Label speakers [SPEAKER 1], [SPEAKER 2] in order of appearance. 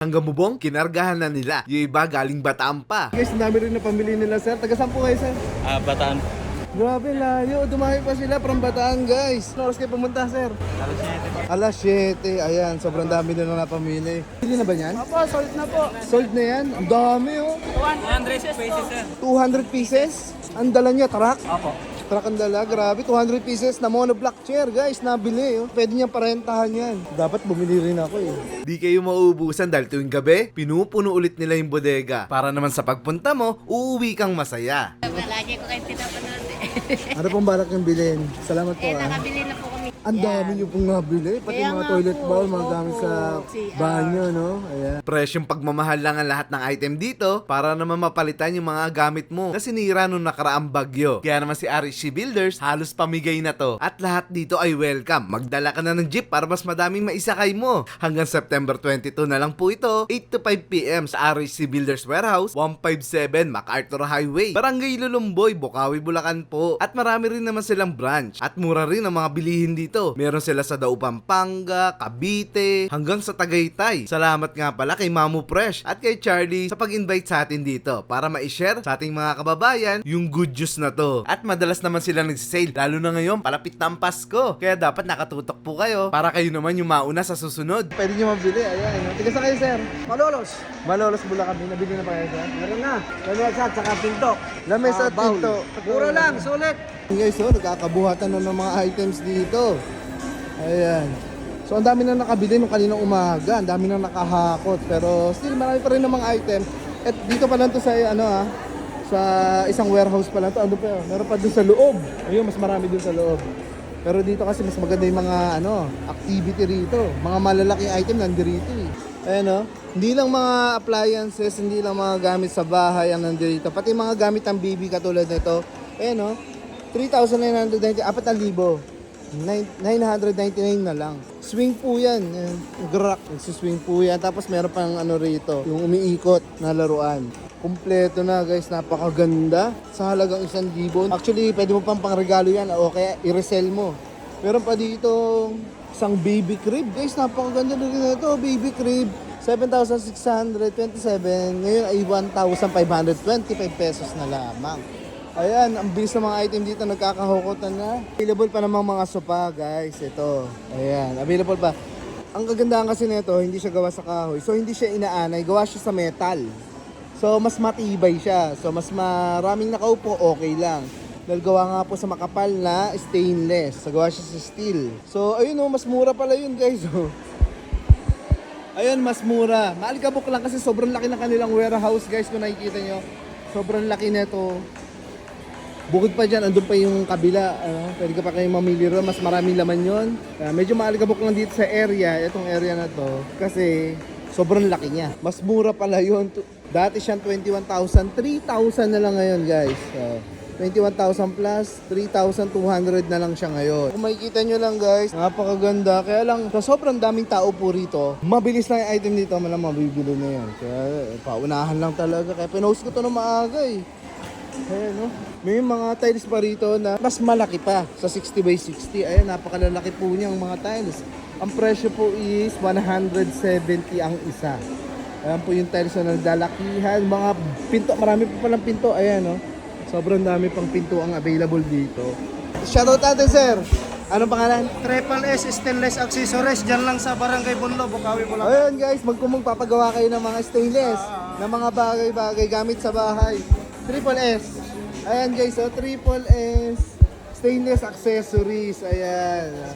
[SPEAKER 1] Hanggang bubong, kinargahan na nila. Yung iba galing Bataan pa.
[SPEAKER 2] Guys, dami rin na pamili nila, sir. Taga saan po kayo, sir?
[SPEAKER 3] Bataan.
[SPEAKER 2] Grabe, layo. Dumami pa sila from Bataan, guys. Ano oras kayo pumunta, sir? Alas 7. Ayan, sobrang dami nila na pamili. Pili na ba yan?
[SPEAKER 4] Opo, sold na po.
[SPEAKER 2] Sold na yan? Ang dami, oh.
[SPEAKER 3] 100 pesos, sir.
[SPEAKER 2] 200 pieces? Ang dala niya, truck?
[SPEAKER 3] Opo.
[SPEAKER 2] Truck ang dala, grabe. 200 pieces na monoblock chair, guys. Nabili, oh. Pwede niyang parentahan yan. Dapat bumili rin ako, eh.
[SPEAKER 1] Di kayo mauubusan dahil tuwing gabi, pinupuno ulit nila yung bodega. Para naman sa pagpunta mo, uuwi kang masaya.
[SPEAKER 5] Lagi ko kayo pinapanood eh.
[SPEAKER 2] Ano pong balak yung bilhin? Salamat po, ah.
[SPEAKER 5] Nakabili na po kami.
[SPEAKER 2] Ang dami niyo pong nabili. Pati
[SPEAKER 5] Kaya
[SPEAKER 2] mga
[SPEAKER 5] nga
[SPEAKER 2] toilet
[SPEAKER 5] po,
[SPEAKER 2] bowl, mga gamit
[SPEAKER 5] opo.
[SPEAKER 2] sa
[SPEAKER 5] CR.
[SPEAKER 2] banyo, no? Ayan.
[SPEAKER 1] Presyong pagmamahal lang ang lahat ng item dito para naman mapalitan yung mga gamit mo na sinira nung nakaraang bagyo. Kaya naman si Arishi Builders halos pamigay na to. At lahat dito ay welcome. Magdala ka na ng jeep para mas madaming maisakay mo. Hanggang September 22 na lang po ito, 8 to 5 p.m. sa Arishi Builders Warehouse, 157 MacArthur Highway, Barangay Lulumboy, Bukawi, Bulacan po. At marami rin naman silang branch. At mura rin ang mga bilihin dito. Meron sila sa Daug, Pampanga, Cavite, hanggang sa Tagaytay. Salamat nga pala kay Mamu Fresh at kay Charlie sa pag-invite sa atin dito para ma-share sa ating mga kababayan yung good news na to. At madalas naman sila nagsisale, lalo na ngayon palapit na ang Pasko. Kaya dapat nakatutok po kayo para kayo naman yung mauna sa susunod.
[SPEAKER 2] Pwede niyo mabili. Ayan. No? Tiga sa kayo, sir?
[SPEAKER 4] Malolos.
[SPEAKER 2] Malolos, Bulacan. Nabili na pa kayo, sir?
[SPEAKER 4] Meron na. Lamesa at saka pinto.
[SPEAKER 2] Lamesa at
[SPEAKER 4] Bowl.
[SPEAKER 2] pinto.
[SPEAKER 4] Mura lang, sulit.
[SPEAKER 2] Guys, so, nagkakabuhatan na ng mga items dito. Ayan. So, ang dami na nakabili nung kaninang umaga. Ang dami na nakahakot. Pero still, marami pa rin ng mga item. At dito pa lang to sa, sa isang warehouse pa lang to. Ano pa yun? Meron pa dun sa loob. Ayun, mas marami dun sa loob. Pero dito kasi mas maganda yung mga activity rito. Mga malalaking item nandito eh. Ayan o. Hindi lang mga appliances, hindi lang mga gamit sa bahay ang nandito. Pati mga gamit ng baby katulad nito. Ayan o. 3,990, 4,000. 999 na lang. Swing po yan. Grak. Swing po yan. Tapos meron pang rito. Yung umiikot na laruan. Kumpleto na guys. Napakaganda. Sa halagang 1,000. Actually, pwede mo pang pangregalo yan. O kaya i-resell mo. Meron pa dito isang baby crib. Guys, napakaganda na rin ito. Baby crib. 7,627. Ngayon ay 1,525 pesos na lamang. Ayan, ang bilis ng mga item dito, nagkakahukutan na. Available pa namang mga sopa, guys. Ito. Ayan, available pa. Ang kagandahan kasi nito, hindi siya gawa sa kahoy. So, hindi siya inaanay. Gawa siya sa metal. So, mas matibay siya. So, mas maraming nakaupo, okay lang. Dahil gawa nga po sa makapal na stainless. So, gawa siya sa steel. So, ayun o, mas mura pala yun, guys. Ayun, mas mura. Maalikabok lang kasi sobrang laki ng kanilang warehouse, guys. Kung nakikita nyo, sobrang laki nito. Bukod pa dyan, andun pa yung kabila. Pwede ka pa kayong mamili ron. Mas maraming laman yon. Medyo maaligabok lang dito sa area. Itong area na to. Kasi sobrang laki niya. Mas mura pala yun. Dati siyang 21,000. 3,000 na lang ngayon, guys. 21,000 plus, 3,200 na lang siya ngayon. Kung makikita nyo lang, guys, napakaganda. Kaya lang, sa sobrang daming tao po rito, mabilis lang yung item dito. Malang mabibili na yan. Kaya paunahan lang talaga. Kaya pinost ko to na maaga eh. Ayan, no? May mga tiles pa rito na mas malaki pa sa 60 by 60. Ayan, napakalalaki po niyang mga tiles. Ang presyo po is 170 ang isa. Ayan po yung tiles na nagdalakihan. Mga pinto, marami po palang pinto. Ayan, no? Sobrang dami pang pinto ang available dito. Shoutout natin, sir. Anong pangalan?
[SPEAKER 4] Triple S Stainless Accessories. Diyan lang sa Barangay Bunlo, Bukawi, Bulacan.
[SPEAKER 2] Ayan, guys, magpapagawa kayo ng mga stainless, ng mga bagay-bagay gamit sa bahay. Triple S. Ayan guys, so Triple S Stainless Accessories. Ayan.